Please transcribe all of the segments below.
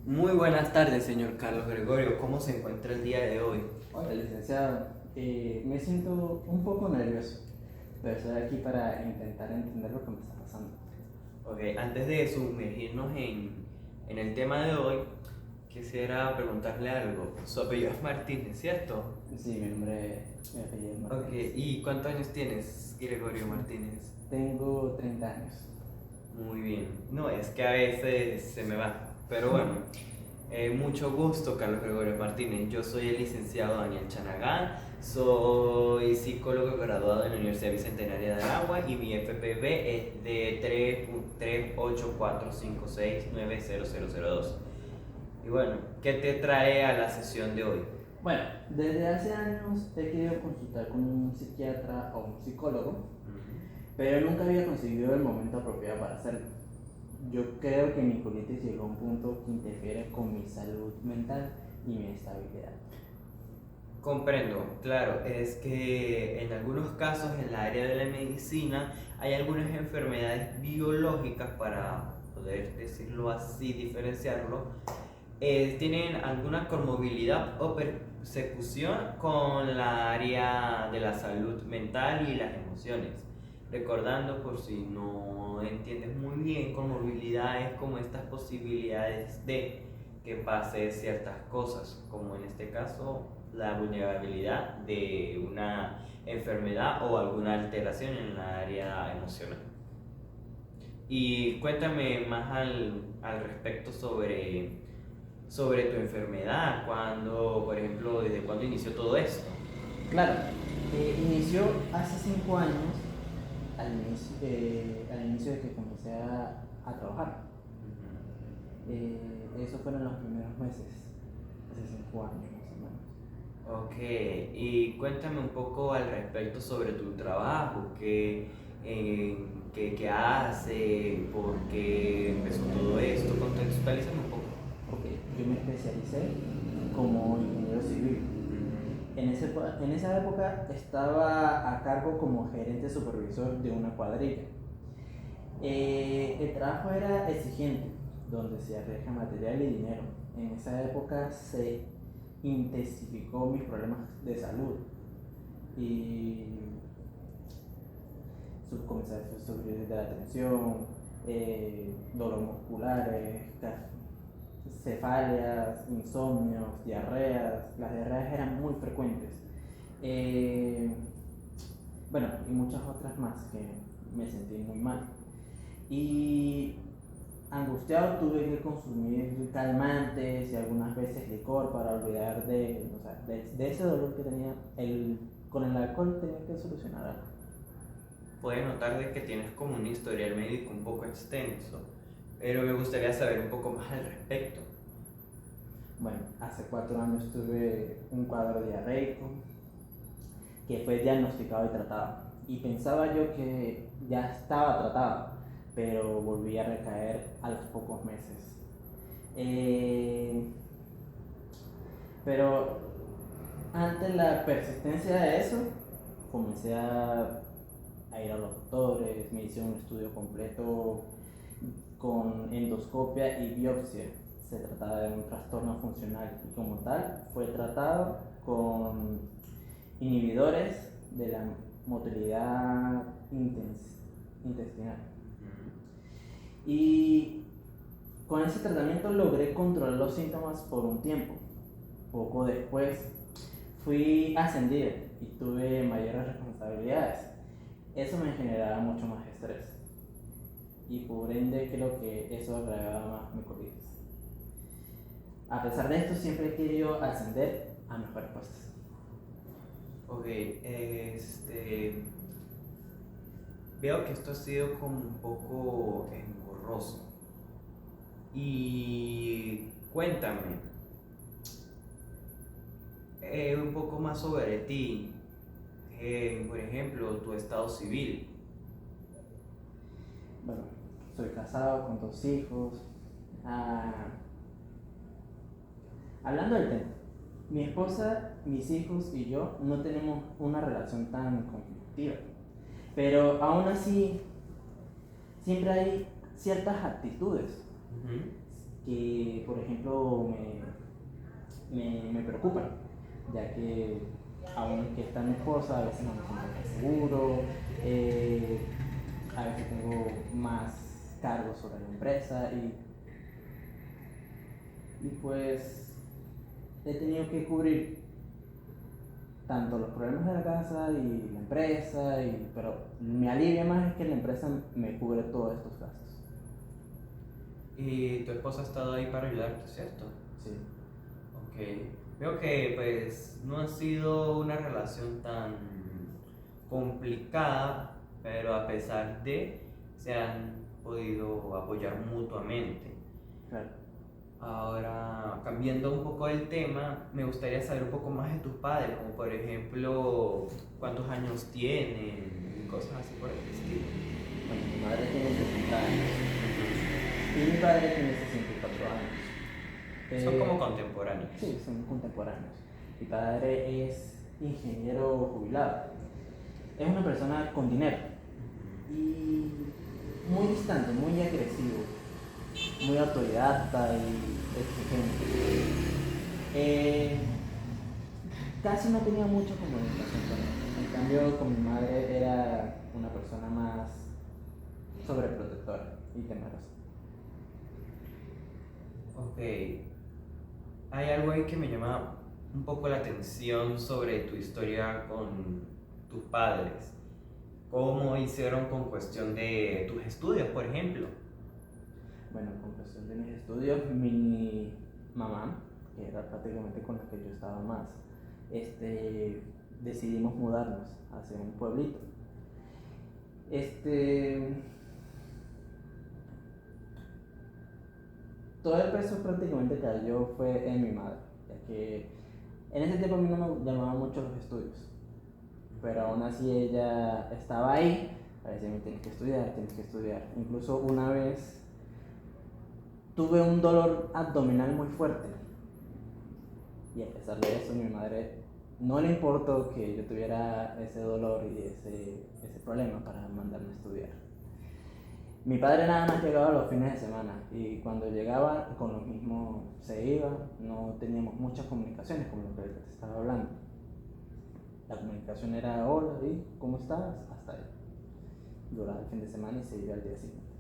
Muy buenas tardes, señor Carlos Gregorio. ¿Cómo se encuentra el día de hoy? Hola, licenciado. Me siento un poco nervioso, pero estoy aquí para intentar entender lo que me está pasando. Ok, antes de sumergirnos en el tema de hoy, quisiera preguntarle algo. Su apellido es Martínez, ¿cierto? Sí, mi apellido es Ok, Martínez. ¿y cuántos años tienes, Gregorio Martínez? Tengo 30 años. Muy bien. No, es que a veces se me va. Pero bueno, mucho gusto, Carlos Gregorio Martínez. Yo soy el licenciado Daniel Chanagán, soy psicólogo graduado en la Universidad Bicentenaria de Aragua y mi FPV es de 3.845690002. Y bueno, ¿qué te trae a la sesión de hoy? Bueno, desde hace años he querido consultar con un psiquiatra o un psicólogo, pero nunca había conseguido el momento apropiado para hacerlo. Yo creo que mi colitis llegó a un punto que interfiere con mi salud mental y mi estabilidad. Comprendo, claro, es que en algunos casos en la área de la medicina hay algunas enfermedades biológicas, para poder decirlo así, diferenciarlo, tienen alguna comorbilidad o persecución con la área de la salud mental y las emociones. Recordando, por si no entiendes muy bien, comorbilidad es como estas posibilidades de que pase ciertas cosas, como en este caso la vulnerabilidad de una enfermedad o alguna alteración en la área emocional. Y cuéntame más al respecto sobre tu enfermedad, cuando, por ejemplo, desde cuándo inició todo esto. Claro, inició hace 5 años al inicio de que comencé a trabajar. Eso fueron los primeros meses, hace 5 años más o menos. Ok, y cuéntame un poco al respecto sobre tu trabajo, qué hace, por qué empezó todo esto, contextualízame un poco. Ok, yo me especialicé como ingeniero civil. En esa época estaba a cargo como gerente supervisor de una cuadrilla. El trabajo era exigente, donde se arriesga material y dinero. En esa época se intensificó mis problemas de salud y comencé a sufrir de la tensión, dolor musculares, cefalias, insomnios, diarreas. Las diarreas eran muy frecuentes. Eh, bueno, y muchas otras más que me sentí muy mal. Y angustiado tuve que consumir calmantes y algunas veces licor para olvidar de ese dolor que tenía. Con el alcohol tenía que solucionar algo. Puedes notar de que tienes como un historial médico un poco extenso, pero me gustaría saber un poco más al respecto. Bueno, hace 4 años tuve un cuadro diarreico que fue diagnosticado y tratado. Y pensaba yo que ya estaba tratado, pero volví a recaer a los pocos meses. Eh, pero ante la persistencia de eso, comencé a ir a los doctores, me hice un estudio completo con endoscopia y biopsia. Se trataba de un trastorno funcional y como tal fue tratado con inhibidores de la motilidad intestinal. Y con ese tratamiento logré controlar los síntomas por un tiempo. Poco después fui ascendido y tuve mayores responsabilidades. Eso me generaba mucho más estrés y por ende creo que eso agravaba más mi colitis. A pesar de esto siempre he querido ascender a mejores puestos. Ok, veo que esto ha sido como un poco engorroso. Y cuéntame un poco más sobre ti, por ejemplo, tu estado civil. Bueno, soy casado con 2 hijos. Ah, hablando del tema, mi esposa, mis hijos y yo no tenemos una relación tan conflictiva, pero aún así siempre hay ciertas actitudes. Ujú. que, por ejemplo, me preocupan, ya que aunque está mi esposa, a veces no me siento tan seguro, a veces tengo más cargos sobre la empresa y pues he tenido que cubrir tanto los problemas de la casa y la empresa, pero me alivia más es que la empresa me cubre todos estos gastos. Y tu esposa ha estado ahí para ayudarte, ¿cierto? Sí. Ok. Veo que pues no ha sido una relación tan complicada, pero a pesar de se han podido apoyar mutuamente. Claro. Ahora, cambiando un poco el tema, me gustaría saber un poco más de tus padres, como por ejemplo, cuántos años tienen y cosas así por el estilo. Bueno, mi madre tiene 60 años y mi padre tiene 64 años. Son como contemporáneos. Sí, son contemporáneos. Mi padre es ingeniero jubilado. Es una persona con dinero y muy distante, muy agresivo, muy autodidacta y exigente. Casi no tenía mucha comunicación con él. En cambio, con mi madre era una persona más sobreprotectora y temerosa. Ok, hay algo ahí que me llama un poco la atención sobre tu historia con tus padres. ¿Cómo hicieron con cuestión de tus estudios, por ejemplo? Bueno, con cuestión de mis estudios, mi mamá, que era prácticamente con la que yo estaba más, decidimos mudarnos hacia un pueblito. Todo el peso prácticamente cayó fue en mi madre, ya que en ese tiempo a mí no me llamaban mucho los estudios, pero aún así ella estaba ahí, para decirme tienes que estudiar, tienes que estudiar. Incluso una vez tuve un dolor abdominal muy fuerte y a pesar de eso mi madre no le importó que yo tuviera ese dolor y ese problema para mandarme a estudiar. Mi padre nada más llegaba los fines de semana y cuando llegaba con lo mismo se iba, no teníamos muchas comunicaciones como lo que te estaba hablando. La comunicación era hola, ¿y cómo estás? Hasta ahí. Duraba el fin de semana y se iba al día siguiente.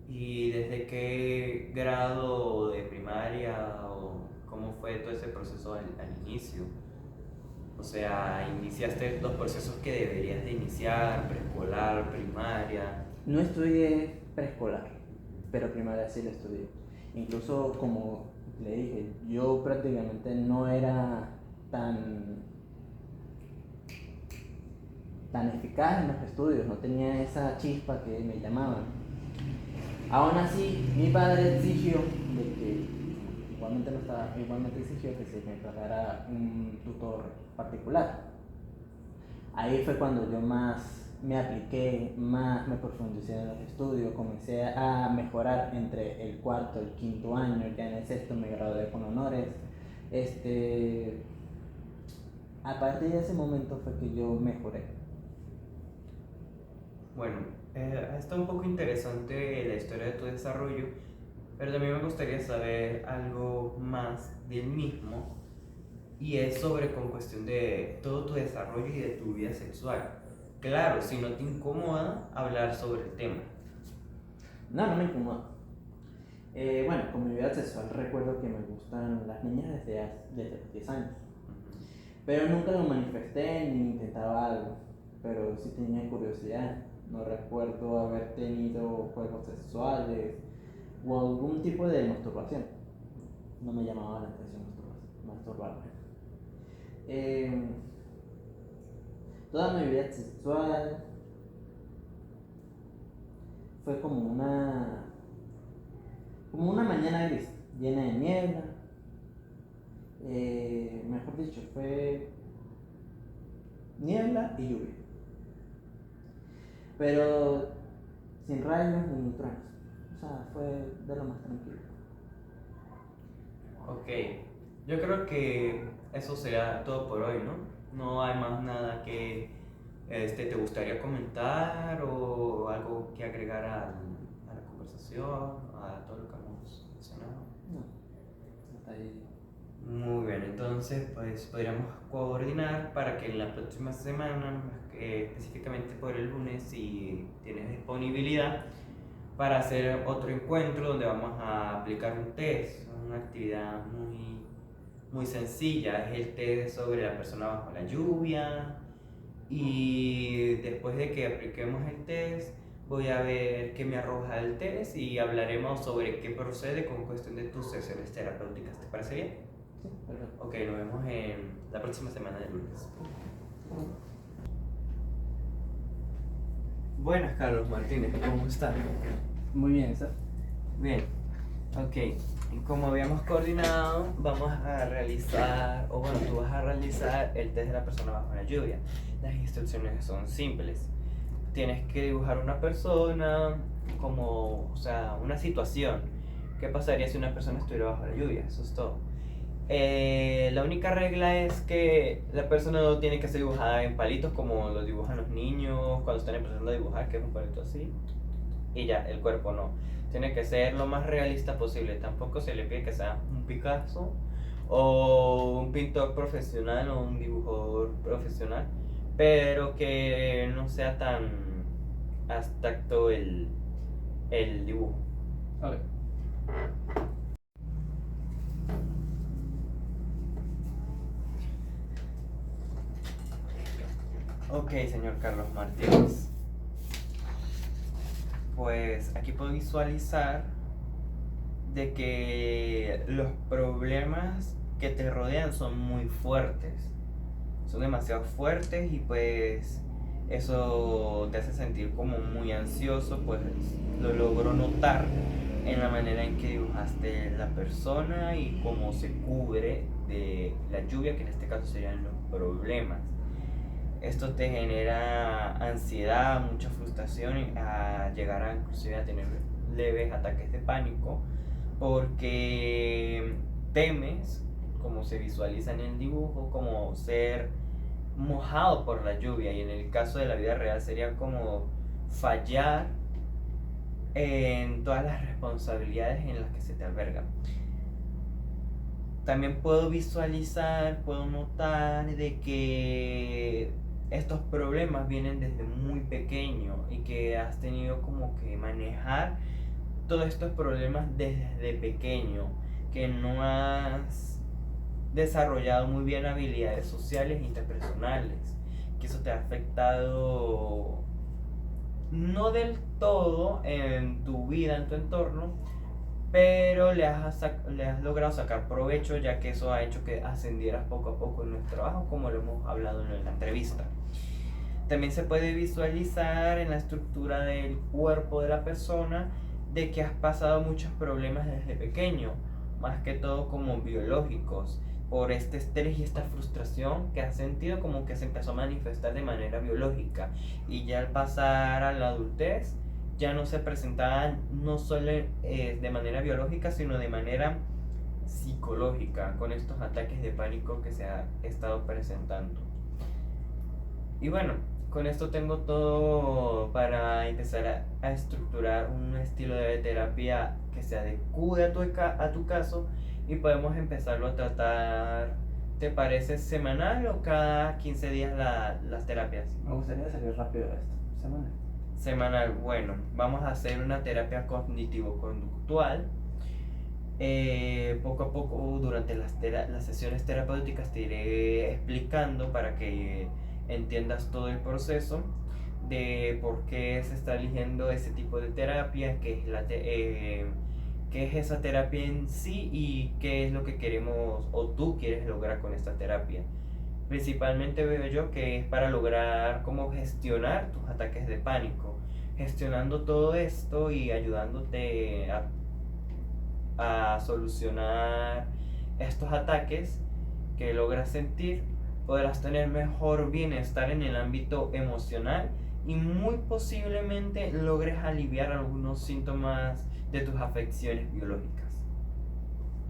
¿Y desde qué grado de primaria o cómo fue todo ese proceso al inicio? O sea, iniciaste los procesos que deberías de iniciar, preescolar, primaria. No estudié preescolar, pero primaria sí la estudié. Incluso como le dije, yo prácticamente no era tan eficaz en los estudios, no tenía esa chispa que me llamaban. Aún así, mi padre exigió de que, igualmente exigió que se me pagara un tutor particular. Ahí fue cuando yo más me apliqué, más me profundicé en los estudios, comencé a mejorar entre el cuarto y el quinto año, ya en el sexto me gradué con honores. A partir de ese momento fue que yo mejoré. Bueno, está un poco interesante la historia de tu desarrollo, pero también me gustaría saber algo más del mismo, y es sobre con cuestión de todo tu desarrollo y de tu vida sexual. Claro, si no te incomoda hablar sobre el tema. No, no me incomoda. Bueno, con mi vida sexual recuerdo que me gustan las niñas desde los 10 años. Pero nunca lo manifesté ni intentaba algo. Pero sí tenía curiosidad. No recuerdo haber tenido juegos sexuales o algún tipo de masturbación. No me llamaba la atención masturbarme. Toda mi vida sexual fue como una mañana gris, llena de niebla. Mejor dicho, fue niebla y lluvia. Pero sin rayos ni truenos. O sea, fue de lo más tranquilo. Ok, yo creo que eso será todo por hoy, ¿no? No hay más nada que te gustaría comentar o algo que agregar a la conversación, a todo lo que hemos pasa nada. No, está ahí. Muy bien, entonces pues podríamos coordinar para que en la próxima semana, específicamente por el lunes, si tienes disponibilidad, para hacer otro encuentro donde vamos a aplicar un test, una actividad muy sencilla. Es el test sobre la persona bajo la lluvia. Y después de que apliquemos el test, voy a ver qué me arroja el test y hablaremos sobre qué procede con cuestión de tus sesiones terapéuticas. ¿Te parece bien? Sí, perfecto. Ok, nos vemos en la próxima semana de lunes. Buenas, Carlos Martínez, ¿cómo estás? Muy bien, ¿está? Bien, ok. Y como habíamos coordinado, vamos a realizar, o bueno, tú vas a realizar el test de la persona bajo la lluvia. Las instrucciones son simples. Tienes que dibujar una persona como, o sea, una situación. ¿Qué pasaría si una persona estuviera bajo la lluvia? Eso es todo. La única regla es que la persona no tiene que ser dibujada en palitos como lo dibujan los niños cuando están empezando a dibujar, que es un palito así. Y ya, el cuerpo no. Tiene que ser lo más realista posible. Tampoco se le pide que sea un Picasso o un pintor profesional o un dibujador profesional, pero que no sea tan abstracto el dibujo. Ok. Ok, señor Carlos Martínez. Pues aquí puedo visualizar de que los problemas que te rodean son muy fuertes. Son demasiado fuertes y pues eso te hace sentir como muy ansioso, pues lo logro notar en la manera en que dibujaste la persona y cómo se cubre de la lluvia, que en este caso serían los problemas. Esto te genera ansiedad, mucha frustración, a llegar a inclusive a tener leves ataques de pánico, porque temes, como se visualiza en el dibujo, como ser mojado por la lluvia, y en el caso de la vida real sería como fallar en todas las responsabilidades en las que se te albergan. También puedo visualizar, puedo notar de que estos problemas vienen desde muy pequeño y que has tenido como que manejar todos estos problemas desde pequeño, que no has desarrollado muy bien habilidades sociales e interpersonales, que eso te ha afectado no del todo en tu vida, en tu entorno, pero le has logrado sacar provecho, ya que eso ha hecho que ascendieras poco a poco en el trabajo, como lo hemos hablado en la entrevista. También se puede visualizar en la estructura del cuerpo de la persona de que has pasado muchos problemas desde pequeño, más que todo como biológicos, por este estrés y esta frustración que has sentido, como que se empezó a manifestar de manera biológica, y ya al pasar a la adultez ya no se presentaban no solo de manera biológica, sino de manera psicológica, con estos ataques de pánico que se ha estado presentando. Y bueno, con esto tengo todo para empezar a estructurar un estilo de terapia que se adecue a tu caso, y podemos empezarlo a tratar. ¿Te parece semanal o cada 15 días las terapias? Me gustaría salir rápido de esto. Semana. Semanal, bueno, vamos a hacer una terapia cognitivo-conductual. Poco a poco durante las sesiones terapéuticas te iré explicando para que entiendas todo el proceso de por qué se está eligiendo ese tipo de terapia, qué es esa terapia en sí y qué es lo que queremos o tú quieres lograr con esta terapia. Principalmente veo yo que es para lograr cómo gestionar tus ataques de pánico, gestionando todo esto y ayudándote a solucionar estos ataques que logras sentir. Podrás tener mejor bienestar en el ámbito emocional y muy posiblemente logres aliviar algunos síntomas de tus afecciones biológicas.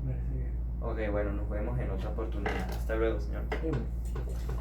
Me parece bien. Ok, bueno, nos vemos en otra oportunidad. Hasta luego, señor. Sí, bueno.